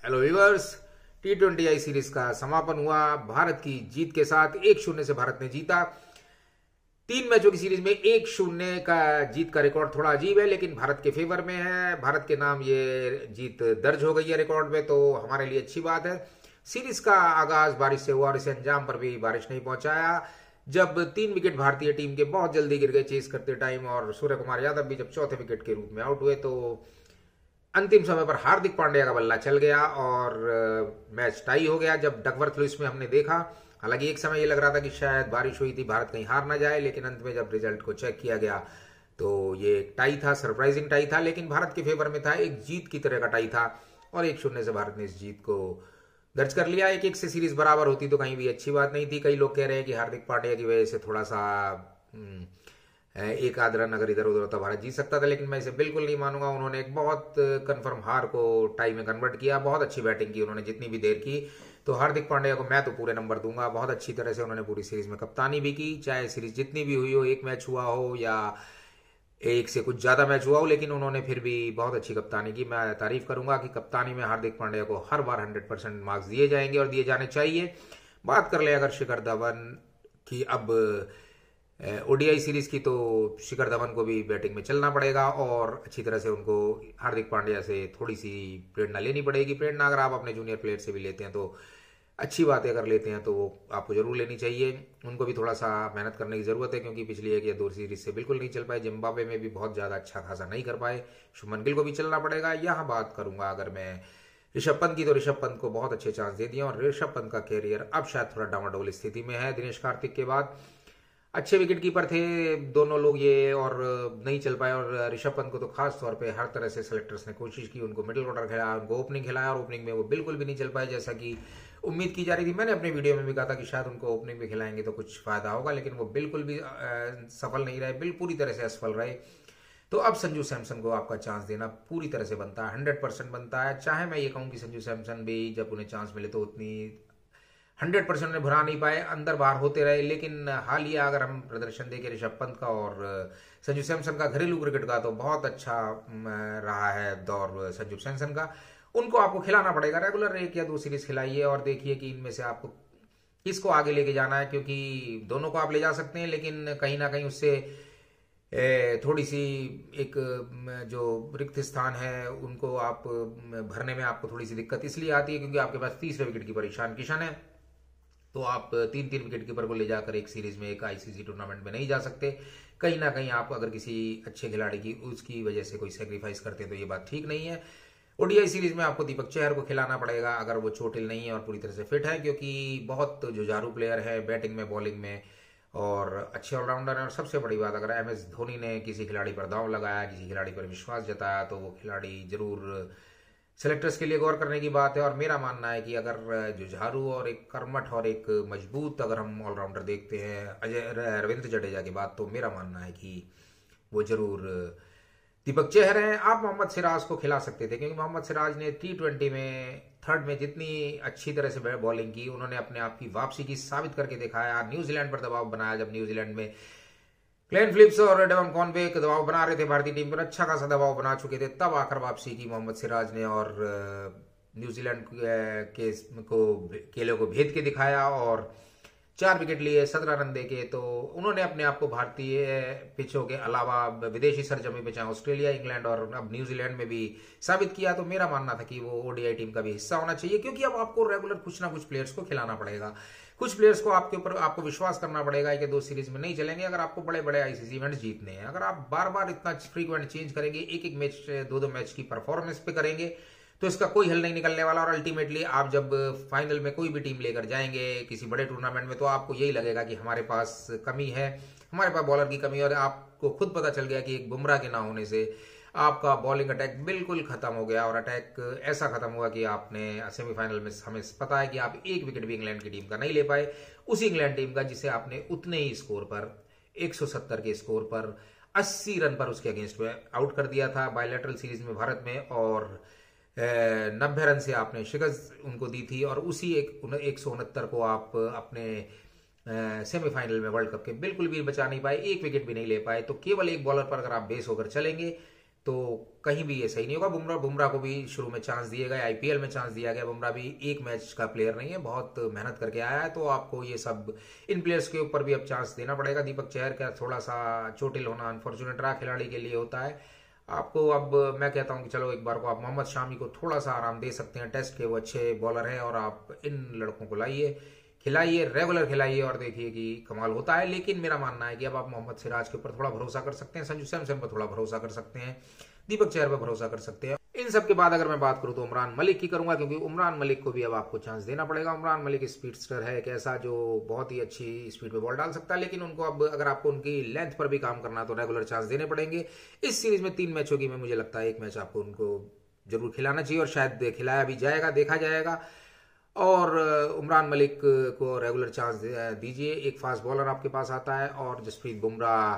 Hello viewers. T20I series का समापन हुआ भारत की जीत के साथ। 1-0 से भारत ने जीता। 3 मैचों की सीरीज में 1-0 का जीत का रिकॉर्ड थोड़ा अजीब है, लेकिन भारत के फेवर में है। भारत के नाम ये जीत दर्ज हो गई है रिकॉर्ड में, तो हमारे लिए अच्छी बात है। सीरीज का आगाज बारिश से हुआ और इसे अंजाम पर भी बारिश नहीं पहुंचाया। जब 3 विकेट भारतीय टीम के बहुत जल्दी गिर गए चेस करते टाइम, और सूर्य कुमार यादव भी जब चौथे विकेट के रूप में आउट हुए, तो अंतिम समय पर हार्दिक पांड्या का बल्ला चल गया और मैच टाई हो गया। जब डकवर्थ लुईस में हमने देखा, हालांकि एक समय ये लग रहा था कि शायद बारिश हुई थी, भारत कहीं हार ना जाए, लेकिन अंत में जब रिजल्ट को चेक किया गया तो ये एक टाई था, सरप्राइजिंग टाई था, लेकिन भारत के फेवर में था। एक जीत की तरह का टाई था और 1-0 से भारत ने इस जीत को दर्ज कर लिया। 1-1 से सीरीज बराबर होती तो कहीं भी अच्छी बात नहीं थी। कई लोग कह रहे हैं कि हार्दिक पांड्या की वजह से थोड़ा सा एक आध रन अगर इधर उधर होता भारत जीत सकता था, लेकिन मैं इसे बिल्कुल नहीं मानूंगा। उन्होंने एक बहुत कंफर्म हार को टाई में कन्वर्ट किया। बहुत अच्छी बैटिंग की उन्होंने जितनी भी देर की। तो हार्दिक पांड्या को मैं तो पूरे नंबर दूंगा। बहुत अच्छी तरह से उन्होंने पूरी सीरीज में कप्तानी भी की, चाहे सीरीज जितनी भी हुई हो, एक मैच हुआ हो या एक से कुछ ज्यादा मैच हुआ हो, लेकिन उन्होंने फिर भी बहुत अच्छी कप्तानी की। मैं तारीफ करूंगा कि कप्तानी में हार्दिक पांड्या को हर बार 100% मार्क्स दिए जाएंगे और दिए जाने चाहिए। बात कर ले अगर शिखर धवन की अब ओडीआई सीरीज की, तो शिखर धवन को भी बैटिंग में चलना पड़ेगा और अच्छी तरह से उनको हार्दिक पांड्या से थोड़ी सी प्रेरणा लेनी पड़ेगी। प्रेरणा अगर आप अपने जूनियर प्लेयर से भी लेते हैं तो अच्छी बात है, अगर लेते हैं तो वो आपको जरूर लेनी चाहिए। उनको भी थोड़ा सा मेहनत करने की जरूरत है, क्योंकि पिछली 1 या 2 सीरीज से बिल्कुल नहीं चल पाए। जिम्बाब्वे में भी बहुत ज्यादा अच्छा खासा नहीं कर पाए। शुभमन गिल को भी चलना पड़ेगा। यहाँ बात करूंगा अगर मैं ऋषभ पंत की, तो ऋषभ पंत को बहुत अच्छे चांस दे दिए और ऋषभ पंत का कैरियर अब शायद थोड़ा डामाडोल स्थिति में है। दिनेश कार्तिक के बाद अच्छे विकेट कीपर थे दोनों लोग ये, और नहीं चल पाए। और ऋषभ पंत को तो खास तौर पे हर तरह से सेलेक्टर्स ने कोशिश की, उनको मिडिल ऑर्डर खिलाया, उनको ओपनिंग खिलाया, और ओपनिंग में वो बिल्कुल भी नहीं चल पाए जैसा कि उम्मीद की जा रही थी। मैंने अपने वीडियो में भी कहा था कि शायद उनको ओपनिंग में खिलाएंगे तो कुछ फायदा होगा, लेकिन वो बिल्कुल भी सफल नहीं रहे, पूरी तरह से असफल रहे। तो अब संजू सैमसन को आपका चांस देना पूरी तरह से बनता है, 100% बनता है। चाहे मैं ये कहूं कि संजू सैमसन भी जब उन्हें चांस मिले तो उतनी 100% उन्हें भरा नहीं पाए, अंदर बाहर होते रहे। लेकिन हालिया अगर हम प्रदर्शन देखें ऋषभ पंत का और संजू सैमसन का घरेलू क्रिकेट का, तो बहुत अच्छा रहा है दौर संजू सैमसन का। उनको आपको खिलाना पड़ेगा रेगुलर, 1 या 2 सीरीज खिलाइए और देखिए कि इनमें से आपको किसको आगे लेके जाना है, क्योंकि दोनों को आप ले जा सकते हैं, लेकिन कहीं ना कहीं उससे थोड़ी सी एक जो रिक्त स्थान है उनको आप भरने में आपको थोड़ी सी दिक्कत इसलिए आती है क्योंकि आपके पास तीसरे विकेट कीपर ईशान किशन है। तो आप 3-3 विकेट कीपर को ले जाकर एक सीरीज में, एक आईसीसी टूर्नामेंट में नहीं जा सकते। कहीं ना कहीं आप अगर किसी अच्छे खिलाड़ी की उसकी वजह से कोई सेक्रीफाइस करते हैं तो ये बात ठीक नहीं है। ओडीआई सीरीज में आपको दीपक चहर को खिलाना पड़ेगा अगर वो चोटिल नहीं है और पूरी तरह से फिट है, क्योंकि बहुत जुझारू प्लेयर है बैटिंग में, बॉलिंग में, और अच्छे ऑलराउंडर है। और सबसे बड़ी बात, अगर एमएस धोनी ने किसी खिलाड़ी पर दांव लगाया, किसी खिलाड़ी पर विश्वास जताया, तो वो खिलाड़ी जरूर सेलेक्टर्स के लिए गौर करने की बात है। और मेरा मानना है कि अगर जुझारू और एक कर्मठ और एक मजबूत अगर हम ऑलराउंडर देखते हैं रविंद्र जडेजा के बाद, तो मेरा मानना है कि वो जरूर दीपक चहर हैं। आप मोहम्मद सिराज को खिला सकते थे, क्योंकि मोहम्मद सिराज ने T20 में थर्ड में जितनी अच्छी तरह से बॉलिंग की, उन्होंने अपने आप की वापसी की साबित करके दिखाया। न्यूजीलैंड पर दबाव बनाया, जब न्यूजीलैंड में क्लेन फिलिप्स और डेवन कॉनवे दबाव बना रहे थे भारतीय टीम पर, अच्छा खासा दबाव बना चुके थे, तब आकर वापसी की मोहम्मद सिराज ने और न्यूजीलैंड के केले को भेद के दिखाया और 4 विकेट लिए, 17 रन देके। तो उन्होंने अपने आप को भारतीय पिचों के अलावा विदेशी सरजमी पे, चाहे ऑस्ट्रेलिया, इंग्लैंड और अब न्यूजीलैंड में भी साबित किया। तो मेरा मानना था कि वो ओडीआई टीम का भी हिस्सा होना चाहिए, क्योंकि अब आपको रेगुलर कुछ ना कुछ प्लेयर्स को खिलाना पड़ेगा। कुछ प्लेयर्स को आपके ऊपर आपको विश्वास करना पड़ेगा कि 2 सीरीज में नहीं चलेंगे अगर आपको बड़े बड़े आईसीसी इवेंट जीतने हैं। अगर आप बार बार इतना फ्रीक्वेंट चेंज करेंगे, एक मैच 2 मैच की परफॉर्मेंस पे करेंगे, तो इसका कोई हल नहीं निकलने वाला। और अल्टीमेटली आप जब फाइनल में कोई भी टीम लेकर जाएंगे किसी बड़े टूर्नामेंट में, तो आपको यही लगेगा कि हमारे पास कमी है, हमारे पास बॉलर की कमी है। और आपको खुद पता चल गया कि एक बुमराह के ना होने से आपका बॉलिंग अटैक बिल्कुल खत्म हो गया, और अटैक ऐसा खत्म हुआ कि आपने सेमीफाइनल में, हमें पता है कि आप 1 विकेट भी इंग्लैंड की टीम का नहीं ले पाए, उसी इंग्लैंड टीम का जिसे आपने उतने ही स्कोर पर, 170 के स्कोर पर 80 रन पर उसके अगेंस्ट में आउट कर दिया था बायलैटरल सीरीज में भारत में, और 90 रन से आपने शिकस्त उनको दी थी। और उसी 169 को आप अपने सेमीफाइनल में वर्ल्ड कप के बिल्कुल भी बचा नहीं पाए, 1 विकेट भी नहीं ले पाए। तो केवल एक बॉलर पर अगर आप बेस होकर चलेंगे तो कहीं भी ये सही नहीं होगा। बुमराह को भी शुरू में चांस दिए गए, आईपीएल में चांस दिया गया। बुमराह भी एक मैच का प्लेयर नहीं है, बहुत मेहनत करके आया है। तो आपको ये सब इन प्लेयर्स के ऊपर भी अब चांस देना पड़ेगा। दीपक चहर का थोड़ा सा चोटिल होना अनफॉर्चुनेट रहा, खिलाड़ी के लिए होता है। आपको अब मैं कहता हूं कि चलो एक बार को आप मोहम्मद शामी को थोड़ा सा आराम दे सकते हैं, टेस्ट के वो अच्छे बॉलर हैं, और आप इन लड़कों को लाइए, खिलाइए, रेगुलर खिलाइए और देखिए कि कमाल होता है। लेकिन मेरा मानना है कि अब आप मोहम्मद सिराज के ऊपर थोड़ा भरोसा कर सकते हैं, संजू सैमसन पर थोड़ा भरोसा कर सकते हैं, दीपक चहर पर भरोसा कर सकते हैं। इन सब के बाद अगर मैं बात करूं तो उमरान मलिक की करूंगा, क्योंकि उमरान मलिक को भी अब आपको चांस देना पड़ेगा। उमरान मलिक स्पीडस्टर है, एक ऐसा जो बहुत ही अच्छी स्पीड में बॉल डाल सकता है, लेकिन उनको अब अगर आपको उनकी लेंथ पर भी काम करना है तो रेगुलर चांस देने पड़ेंगे। इस सीरीज में 3 मैच होगी, में मुझे लगता है एक मैच आपको उनको जरूर खिलाना चाहिए, और शायद खिलाया भी जाएगा, देखा जाएगा। और उमरान मलिक को रेगुलर चांस दीजिए। एक फास्ट बॉलर आपके पास आता है, और जसप्रीत बुमराह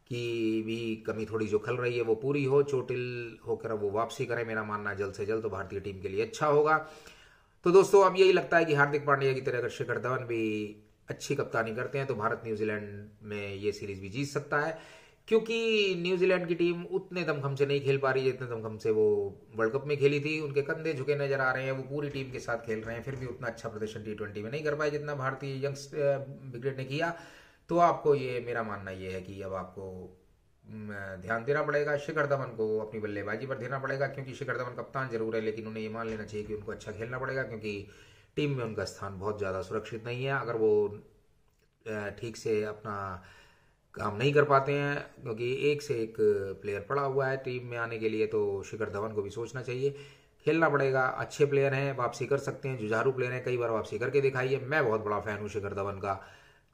की भी कमी थोड़ी जो खल रही है वो पूरी हो, चोटिल होकर वो वापसी करे। मेरा मानना है जल्द से जल्द तो भारतीय टीम के लिए अच्छा होगा। तो दोस्तों अब यही लगता है कि हार्दिक पांड्या की तरह अगर शिखर धवन भी अच्छी कप्तानी करते हैं तो भारत न्यूजीलैंड में ये सीरीज भी जीत सकता है, क्योंकि न्यूजीलैंड की टीम उतने दमखम से नहीं खेल पा रही है जितने दमखम से वो वर्ल्ड कप में खेली थी। उनके कंधे झुके नजर आ रहे हैं, वो पूरी टीम के साथ खेल रहे हैं, फिर भी उतना अच्छा प्रदर्शन T20 में नहीं कर पाए जितना भारतीय यंग ब्रिगेड ने किया। तो आपको ये मेरा मानना ये है कि अब आपको ध्यान देना पड़ेगा, शिखर धवन को अपनी बल्लेबाजी पर देना पड़ेगा, क्योंकि शिखर धवन कप्तान जरूर है, लेकिन उन्हें ये मान लेना चाहिए कि उनको अच्छा खेलना पड़ेगा, क्योंकि टीम में उनका स्थान बहुत ज़्यादा सुरक्षित नहीं है। अगर वो ठीक से अपना काम नहीं कर पाते हैं, क्योंकि एक से एक प्लेयर पड़ा हुआ है टीम में आने के लिए, तो शिखर धवन को भी सोचना चाहिए, खेलना पड़ेगा। अच्छे प्लेयर हैं, वापसी कर सकते हैं, जुझारू प्लेयर हैं, कई बार वापसी करके दिखाइए। मैं बहुत बड़ा फैन हूँ शिखर धवन का।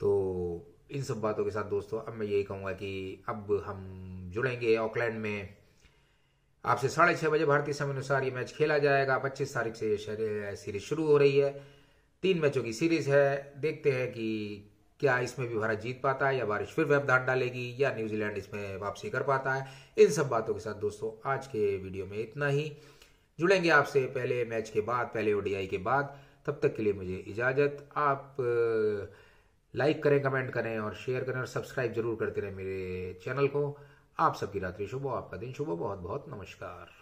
तो इन सब बातों के साथ दोस्तों अब मैं यही कहूँगा कि अब हम जुड़ेंगे ऑकलैंड में आपसे 6:30 बजे भारतीय समय अनुसार। ये मैच खेला जाएगा। 25 तारीख से ये सीरीज शुरू हो रही है, 3 मैचों की सीरीज है। देखते हैं कि क्या इसमें भी भारत जीत पाता है, या बारिश फिर व्यवधान डालेगी, या न्यूजीलैंड इसमें वापसी कर पाता है। इन सब बातों के साथ दोस्तों आज के वीडियो में इतना ही। जुड़ेंगे आपसे पहले मैच के बाद, पहले ओडीआई के बाद। तब तक के लिए मुझे इजाजत। आप लाइक करें, कमेंट करें और शेयर करें, और सब्सक्राइब जरूर करते रहें मेरे चैनल को। आप सबकी रात्रि शुभ हो, आपका दिन शुभ हो। बहुत बहुत नमस्कार।